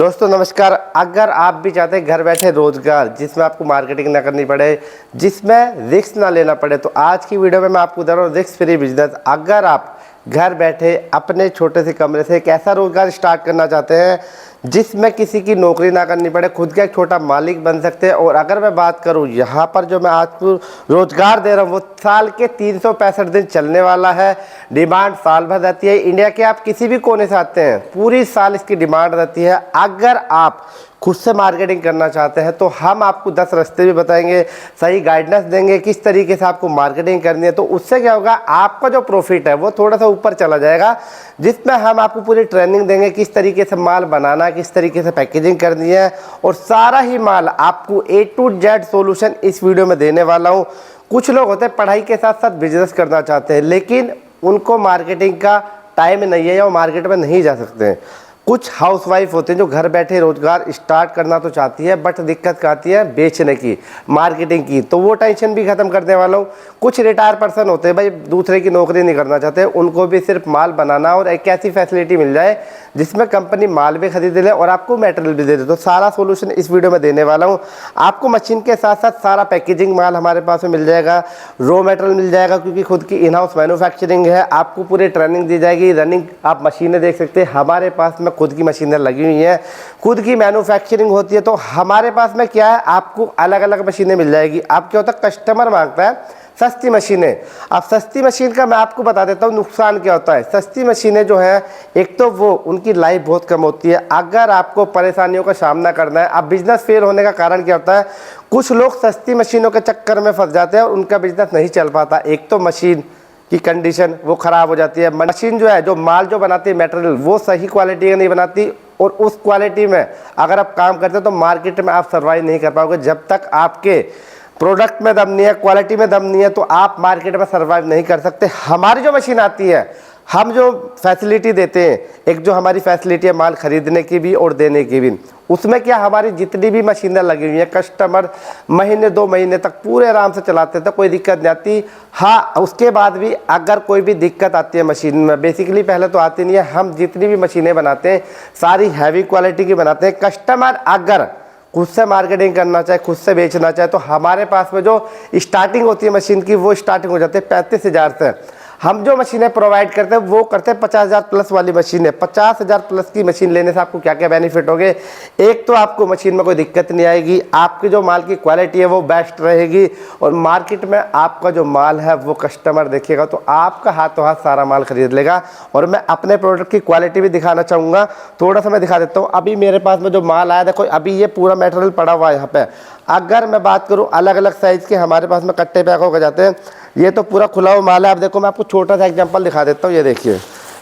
दोस्तों नमस्कार। अगर आप भी चाहते हैं घर बैठे रोजगार जिसमें आपको मार्केटिंग ना करनी पड़े, जिसमें रिस्क ना लेना पड़े, तो आज की वीडियो में मैं आपको बता रहा हूँ रिस्क फ्री बिजनेस। अगर आप घर बैठे अपने छोटे से कमरे से एक ऐसा रोजगार स्टार्ट करना चाहते हैं जिसमें किसी की नौकरी ना करनी पड़े, खुद का एक छोटा मालिक बन सकते हैं। और अगर मैं बात करूं यहाँ पर जो मैं आज को रोजगार दे रहा हूँ वो साल के 365 दिन चलने वाला है। डिमांड साल भर रहती है। इंडिया के आप किसी भी कोने से आते हैं पूरी साल इसकी डिमांड रहती है। अगर आप खुद से मार्केटिंग करना चाहते हैं तो हम आपको 10 रास्ते भी बताएंगे, सही गाइडेंस देंगे किस तरीके से आपको मार्केटिंग करनी है। तो उससे क्या होगा, आपका जो प्रॉफिट है वो थोड़ा सा ऊपर चला जाएगा, जिसमें हम आपको पूरी ट्रेनिंग देंगे किस तरीके से माल बनाना, किस तरीके से पैकेजिंग करनी है, और सारा ही माल आपको A to Z सोल्यूशन इस वीडियो में देने वाला हूँ। कुछ लोग होते हैं पढ़ाई के साथ साथ बिजनेस करना चाहते हैं लेकिन उनको मार्केटिंग का टाइम नहीं है या वो मार्केट में नहीं जा सकते हैं। कुछ हाउसवाइफ होते हैं जो घर बैठे रोजगार स्टार्ट करना तो चाहती है बट दिक्कत आती है बेचने की, मार्केटिंग की, तो वो टेंशन भी खत्म करने वाला हूँ। कुछ रिटायर पर्सन होते हैं भाई दूसरे की नौकरी नहीं करना चाहते, उनको भी सिर्फ माल बनाना और एक ऐसी फैसिलिटी मिल जाए जिसमें कंपनी माल भी खरीद ले और आपको मटेरियल भी दे दे। तो सारा सोल्यूशन इस वीडियो में देने वाला हूँ। आपको मशीन के साथ साथ सारा पैकेजिंग माल हमारे पास में मिल जाएगा, रॉ मटेरियल मिल जाएगा क्योंकि खुद की इन हाउस मैन्युफैक्चरिंग है। आपको पूरी ट्रेनिंग दी जाएगी। रनिंग आप मशीनें देख सकते हैं, हमारे पास में खुद की मशीनें लगी हुई हैं, खुद की मैन्युफैक्चरिंग होती है। तो हमारे पास में क्या है, आपको अलग अलग मशीनें मिल जाएगी। अब क्या होता है, कस्टमर मांगता है सस्ती मशीनें। अब सस्ती मशीन का मैं आपको बता देता हूँ नुकसान क्या होता है। सस्ती मशीनें जो है, एक तो वो उनकी लाइफ बहुत कम होती है। अगर आपको परेशानियों का सामना करना है, अब बिजनेस फेल होने का कारण क्या होता है, कुछ लोग सस्ती मशीनों के चक्कर में फंस जाते हैं और उनका बिजनेस नहीं चल पाता। एक तो मशीन की कंडीशन वो ख़राब हो जाती है, मशीन जो है, जो माल जो बनाती है मटेरियल, वो सही क्वालिटी का नहीं बनाती, और उस क्वालिटी में अगर आप काम करते हैं तो मार्केट में आप सर्वाइव नहीं कर पाओगे। जब तक आपके प्रोडक्ट में दम नहीं है, क्वालिटी में दम नहीं है, तो आप मार्केट में सर्वाइव नहीं कर सकते। हमारी जो मशीन आती है, हम जो फैसिलिटी देते हैं, एक जो हमारी फैसिलिटी है माल खरीदने की भी और देने की भी, उसमें क्या हमारी जितनी भी मशीनें लगी हुई हैं कस्टमर महीने 2 महीने तक पूरे आराम से चलाते थे, कोई दिक्कत नहीं आती। हाँ, उसके बाद भी अगर कोई भी दिक्कत आती है मशीन में, बेसिकली पहले तो आती नहीं है। हम जितनी भी मशीनें बनाते हैं सारी हैवी क्वालिटी की बनाते हैं। कस्टमर अगर खुद से मार्केटिंग करना चाहे, खुद से बेचना चाहे, तो हमारे पास में जो स्टार्टिंग होती है मशीन की, वो स्टार्टिंग हो जाती है 35,000 से। हम जो मशीनें प्रोवाइड करते हैं वो करते हैं 50,000 प्लस वाली मशीन है। 50,000 प्लस की मशीन लेने से आपको क्या क्या बेनिफिट होंगे, एक तो आपको मशीन में कोई दिक्कत नहीं आएगी, आपकी जो माल की क्वालिटी है वो बेस्ट रहेगी, और मार्केट में आपका जो माल है वो कस्टमर देखेगा तो आपका हाथों हाथ सारा माल खरीद लेगा। और मैं अपने प्रोडक्ट की क्वालिटी भी दिखाना चाहूँगा, थोड़ा सा मैं दिखा देता हूँ। अभी मेरे पास में जो माल आया, देखो अभी ये पूरा मटेरियल पड़ा हुआ है यहाँ पे। अगर मैं बात करूँ अलग अलग साइज़ के हमारे पास में कट्टे पैक हो जाते हैं, ये तो पूरा खुला हुआ माल है। अब देखो मैं आपको छोटा सा एग्जांपल दिखा देता हूँ। ये देखिए,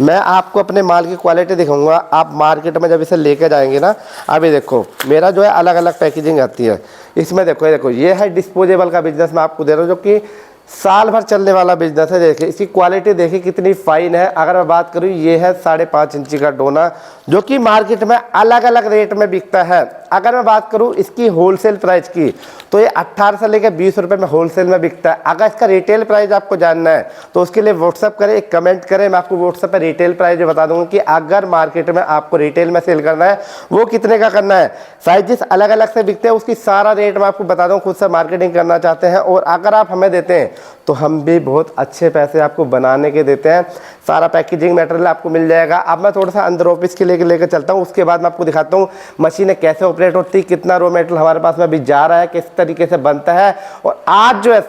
मैं आपको अपने माल की क्वालिटी दिखाऊंगा। आप मार्केट में जब इसे लेके जाएंगे ना, अभी देखो मेरा जो है अलग अलग पैकेजिंग आती है इसमें। देखो ये है डिस्पोजेबल का बिजनेस मैं आपको दे रहा हूँ, जो कि साल भर चलने वाला बिजनेस है। देखिए इसकी क्वालिटी देखिए कितनी फाइन है। अगर मैं बात करूँ, ये है 5.5 इंची का डोना, जो कि मार्केट में अलग अलग रेट में बिकता है। अगर मैं बात करूँ इसकी होलसेल प्राइस की, तो ये 18 से लेकर 20 रुपये में होलसेल में बिकता है। अगर इसका रिटेल प्राइस आपको जानना है तो उसके लिए व्हाट्सअप करें, एक कमेंट करें, मैं आपको व्हाट्सअप पर रिटेल प्राइस बता दूंगा कि अगर मार्केट में आपको रिटेल में सेल करना है वो कितने का करना है। साइजेस अलग अलग से बिकते हैं, उसकी सारा रेट मैं आपको बता दूँ। खुद से मार्केटिंग करना चाहते हैं और अगर आप हमें देते हैं तो हम भी बहुत अच्छे पैसे आपको बनाने के देते हैं। सारा पैकेजिंग मटेरियल आपको मिल जाएगा। अब मैं थोड़ा सा अंदर ऑफिस के लेकर चलता हूँ, उसके बाद मैं आपको दिखाता हूँ मशीनें कैसे ऑपरेट होती है, कितना रॉ मटेरियल हमारे पास में अभी जा रहा है, किस तरीके से बनता है। और आज जो है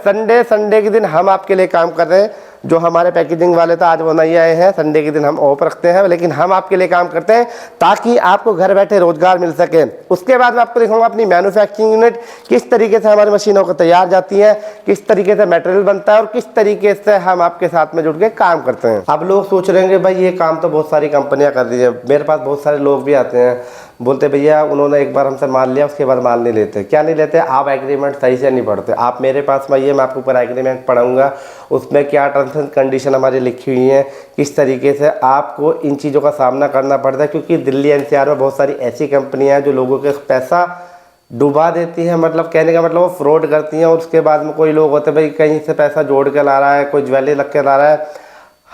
संडे के दिन हम आपके लिए काम कर रहे हैं। जो हमारे पैकेजिंग वाले था आज वो नहीं आए हैं, संडे के दिन हम ऑफ रखते हैं, लेकिन हम आपके लिए काम करते हैं ताकि आपको घर बैठे रोजगार मिल सके। उसके बाद मैं आपको दिखाऊंगा अपनी मैन्युफैक्चरिंग यूनिट किस तरीके से हमारी मशीनों को तैयार जाती है, किस तरीके से मटेरियल बनता है और किस तरीके से हम आपके साथ में जुड़ के काम करते हैं। अब लोग सोच रहे हैं भाई ये काम तो बहुत सारी कंपनियां कर रही है। मेरे पास बहुत सारे लोग भी आते हैं, बोलते भैया उन्होंने एक बार हमसे माल लिया, उसके बाद माल नहीं लेते। क्या नहीं लेते, आप एग्रीमेंट सही से नहीं पढ़ते। आप मेरे पास में आइए, मैं आपके ऊपर एग्रीमेंट पढ़ाऊंगा, उसमें क्या टर्म्स एंड कंडीशन हमारी लिखी हुई हैं, किस तरीके से आपको इन चीज़ों का सामना करना पड़ता है। क्योंकि दिल्ली एनसीआर में बहुत सारी ऐसी कंपनियां हैं जो लोगों के पैसा डुबा देती है, मतलब कहने का मतलब वो फ्रॉड करती हैं। और उसके बाद में कोई लोग होते हैं भाई कहीं से पैसा जोड़ के ला रहा है, कोई ज्वेलरी रख के ला रहा है।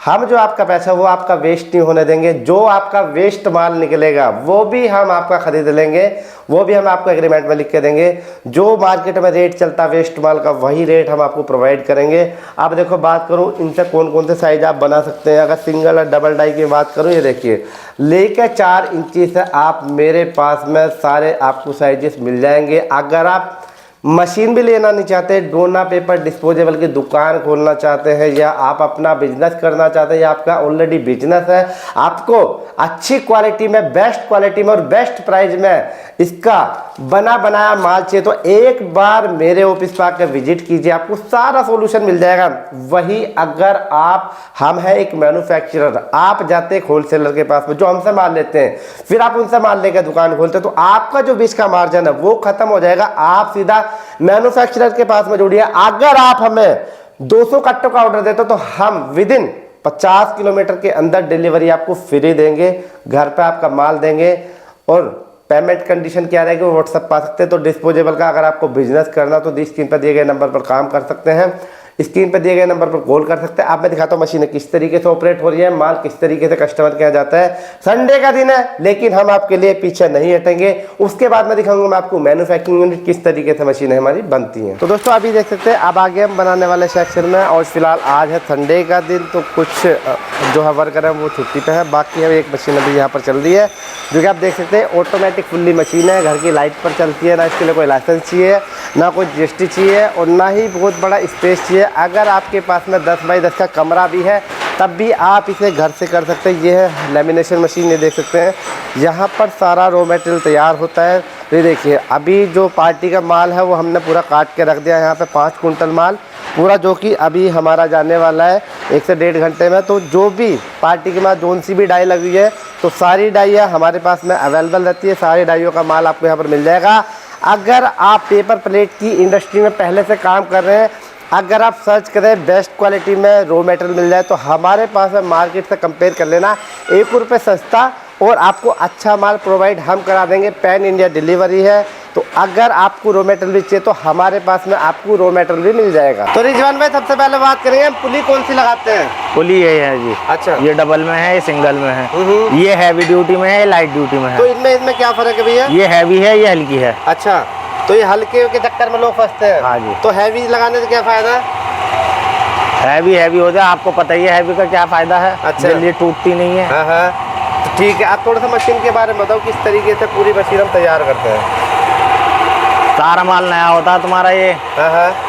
हम जो आपका पैसा वो आपका वेस्ट नहीं होने देंगे। जो आपका वेस्ट माल निकलेगा वो भी हम आपका खरीद लेंगे, वो भी हम आपको एग्रीमेंट में लिख के देंगे। जो मार्केट में रेट चलता वेस्ट माल का वही रेट हम आपको प्रोवाइड करेंगे। अब देखो बात करूं इनसे कौन कौन से साइज आप बना सकते हैं। अगर सिंगल और डबल डाई की बात करूं, ये देखिए लेके 4 इंची से आप मेरे पास में सारे आपको साइजेस मिल जाएंगे। अगर आप मशीन भी लेना नहीं चाहते, डोना पेपर डिस्पोजेबल की दुकान खोलना चाहते हैं, या आप अपना बिजनेस करना चाहते हैं, या आपका ऑलरेडी बिजनेस है, आपको अच्छी क्वालिटी में, बेस्ट क्वालिटी में और बेस्ट प्राइस में इसका बना बनाया माल चाहिए तो एक बार मेरे ऑफिस पर आकर विजिट कीजिए, आपको सारा सॉल्यूशन मिल जाएगा। वही अगर हम हैं एक मैन्युफैक्चरर, आप जाते हैं होलसेलर के पास में जो हमसे माल लेते हैं, फिर आप उनसे माल लेकर दुकान खोलते हैं, तो आपका जो बीच का मार्जिन है वो खत्म हो जाएगा। आप सीधा मैन्युफैक्चरर के पास में जुड़िए। अगर आप हमें 200 कट्टों का ऑर्डर देते हो तो हम विदिन 50 किलोमीटर के अंदर डिलीवरी आपको फ्री देंगे, घर पे आपका माल देंगे। और पेमेंट कंडीशन क्या रहेगी वो व्हाट्सएप पा सकते हैं। तो डिस्पोजेबल का अगर आपको बिजनेस करना तो स्क्रीन पर दिए गए नंबर पर काम कर सकते हैं, स्क्रीन पर दिए गए नंबर पर कॉल कर सकते हैं। आप मैं दिखाता हूँ मशीनें किस तरीके से ऑपरेट हो रही है, माल किस तरीके से कस्टमर के यहाँ जाता है। संडे का दिन है लेकिन हम आपके लिए पीछे नहीं हटेंगे। उसके बाद मैं दिखाऊंगा मैं आपको मैन्युफैक्चरिंग यूनिट किस तरीके से मशीनें हमारी बनती हैं। तो दोस्तों अभी देख सकते हैं अब आगे हम बनाने वाले सेक्शन में, और फिलहाल आज है संडे का दिन तो कुछ जो है वर्कर है वो छुट्टी पे है। बाकी है एक मशीन अभी यहाँ पर चल रही है जो कि आप देख सकते हैं ऑटोमेटिक फुल्ली मशीन है, घर की लाइट पर चलती है। ना इसके लिए कोई लाइसेंस चाहिए, ना कोई GST चाहिए, और ना ही बहुत बड़ा स्पेस चाहिए। अगर आपके पास में 10 बाई 10 का कमरा भी है तब भी आप इसे घर से कर सकते हैं। ये है लेमिनेशन मशीन, ये देख सकते हैं यहाँ पर सारा रॉ मटेरियल तैयार होता है। ये देखिए अभी जो पार्टी का माल है वो हमने पूरा काट के रख दिया है यहाँ पे 5 कुंटल माल पूरा, जो कि अभी हमारा जाने वाला है 1 से 1.5 घंटे में। तो जो भी पार्टी के बाद जोन सी भी डाई लगी है तो सारी डाइयाँ हमारे पास में अवेलेबल रहती है। सारी डाइयों का माल आपको यहाँ पर मिल जाएगा। अगर आप पेपर प्लेट की इंडस्ट्री में पहले से काम कर रहे हैं, अगर आप सर्च करें बेस्ट क्वालिटी में रॉ मटेरियल मिल जाए तो हमारे पास में मार्केट से कंपेयर कर लेना 1 रुपये सस्ता, और आपको अच्छा माल प्रोवाइड हम करा देंगे। पैन इंडिया डिलीवरी है, तो अगर आपको रॉ मटेरियल भी चाहिए तो हमारे पास में आपको रॉ मटेरियल भी मिल जाएगा। तो रिजवान भाई सबसे पहले बात करेंगे हम पुली कौन सी लगाते हैं। पुली ये है जी। अच्छा, ये डबल में है, ये सिंगल में है। ये हैवी ड्यूटी में है, ये लाइट ड्यूटी में है। तो इनमें क्या फर्क है भैया? ये हैवी है, ये हल्की है। अच्छा, तो ये हल्के के चक्कर में लोग फंसते हैं। हाँ जी। तो हैवी लगाने से क्या फायदा है? हैवी हो जाए, आपको पता ही है हैवी का क्या फायदा है। अच्छा, जल्दी टूटती नहीं है। हाँ तो ठीक है, आप थोड़ा सा मशीन के बारे में बताओ किस तरीके से पूरी मशीन हम तैयार करते हैं। सारा माल नया होता है तुम्हारा। ये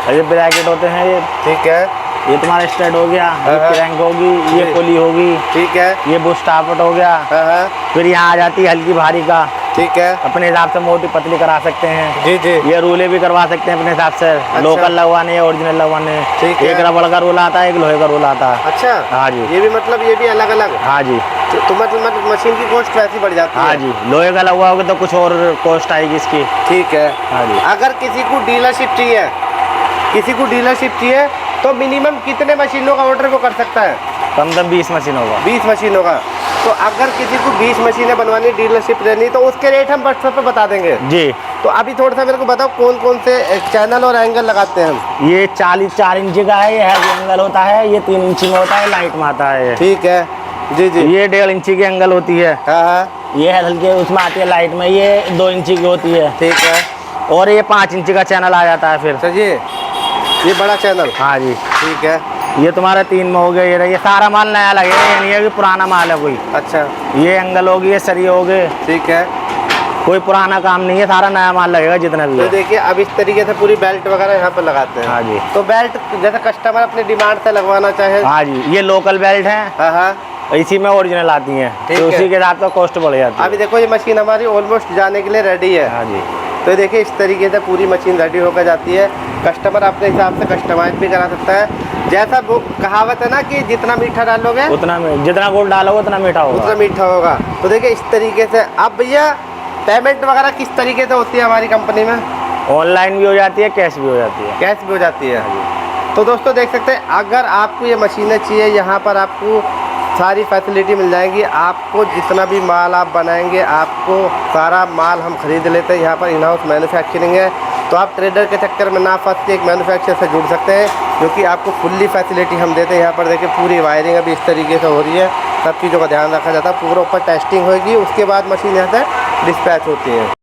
ये ब्रैकेट होते हैं, ये ठीक है। ये तुम्हारा स्टड हो गया, ये क्रैंक होगी, ये पुली होगी, ठीक है। ये बुस्टापट हो गया। फिर यहाँ आ जाती है हल्की भारी का, ठीक है। अपने हिसाब से मोटी पतली करा सकते हैं। जी जी। ये रूले भी करवा सकते हैं अपने हिसाब से। अच्छा। लोकल लगवाने या ओरिजिनल लगवाने। ठीक है। एक रबड़ का रूल आता है, एक लोहे का रूल आता है। अच्छा, हाँ जी। ये भी मतलब ये भी अलग अलग। हाँ जी। तो मतलब मशीन की कॉस्ट वैसी बढ़ जाती है। हाँ जी, लोहे का लगवाओगे तो कुछ और कॉस्ट आएगी इसकी। ठीक है। हाँ जी। अगर किसी को डीलरशिप चाहिए तो मिनिमम कितने मशीनों का ऑर्डर वो कर सकता है? कम से कम 20 मशीन होगा। 20 मशीन होगा। तो अगर किसी को 20 मशीनें बनवानी, डीलरशिप लेनी, तो उसके रेट हम व्हाट्सएप पे बता देंगे जी। तो अभी थोड़ा सा मेरे को बताओ कौन कौन से चैनल और एंगल लगाते हैं हम। ये 44 इंच का है, ये हैवी एंगल होता है। ये 3 इंच में होता है, लाइट में आता है। ठीक है जी जी। ये 1.5 इंच की एंगल होती है। हाँ। ये हल्के उसमें आती है लाइट में, ये 2 इंच की होती है। ठीक है। और ये 5 इंच का चैनल आ जाता है फिर। चलिए, ये बड़ा चैनल। हाँ जी। ठीक है। ये तुम्हारा 3 में हो गया। ये सारा माल नया लगेगा, ये नहीं है कि पुराना माल है कोई। अच्छा। ये एंगल होगी, ये सरिये हो गए। ठीक है। कोई पुराना काम नहीं है, सारा नया माल लगेगा जितना भी तो है। देखिए अब इस तरीके से पूरी बेल्ट वगैरह यहाँ पर लगाते हैं। हाँ जी। तो बेल्ट जैसे कस्टमर अपनी डिमांड से लगवाना चाहे। हाँ जी, ये लोकल बेल्ट है। हाँ, इसी में ओरिजिनल आती है, तो उसी के साथ तो कॉस्ट बढ़ जाती है। अभी देखो ये मशीन हमारी ऑलमोस्ट जाने के लिए रेडी है। हाँ जी। तो देखिए इस तरीके से पूरी मशीन रेडी होकर जाती है। कस्टमर अपने हिसाब से कस्टमाइज भी करा सकता है। जैसा वो कहावत है ना कि जितना मीठा डालोगे उतना जितना गुड़ डालोगे उतना मीठा होगा। उतना मीठा होगा। तो देखिए इस तरीके से। अब भैया पेमेंट वगैरह किस तरीके से होती है हमारी कंपनी में? ऑनलाइन भी हो जाती है, कैश भी हो जाती है। कैश भी हो जाती है। तो दोस्तों देख सकते हैं अगर आपको ये मशीनें चाहिए, यहाँ पर आपको सारी फैसिलिटी मिल जाएगी। आपको जितना भी माल आप बनाएंगे, आपको सारा माल हम खरीद लेते हैं। यहाँ पर इन हाउस मैन्युफैक्चरिंग है, तो आप ट्रेडर के चक्कर में ना फंस के एक मैन्युफैक्चरर से जुड़ सकते हैं। क्योंकि आपको फुल्ली फैसिलिटी हम देते हैं। यहाँ पर देखिए पूरी वायरिंग अभी इस तरीके से हो रही है, सब चीज़ों का ध्यान रखा जाता है। पूरा ऊपर टेस्टिंग होगी, उसके बाद मशीन यहाँ से डिस्पैच होती है।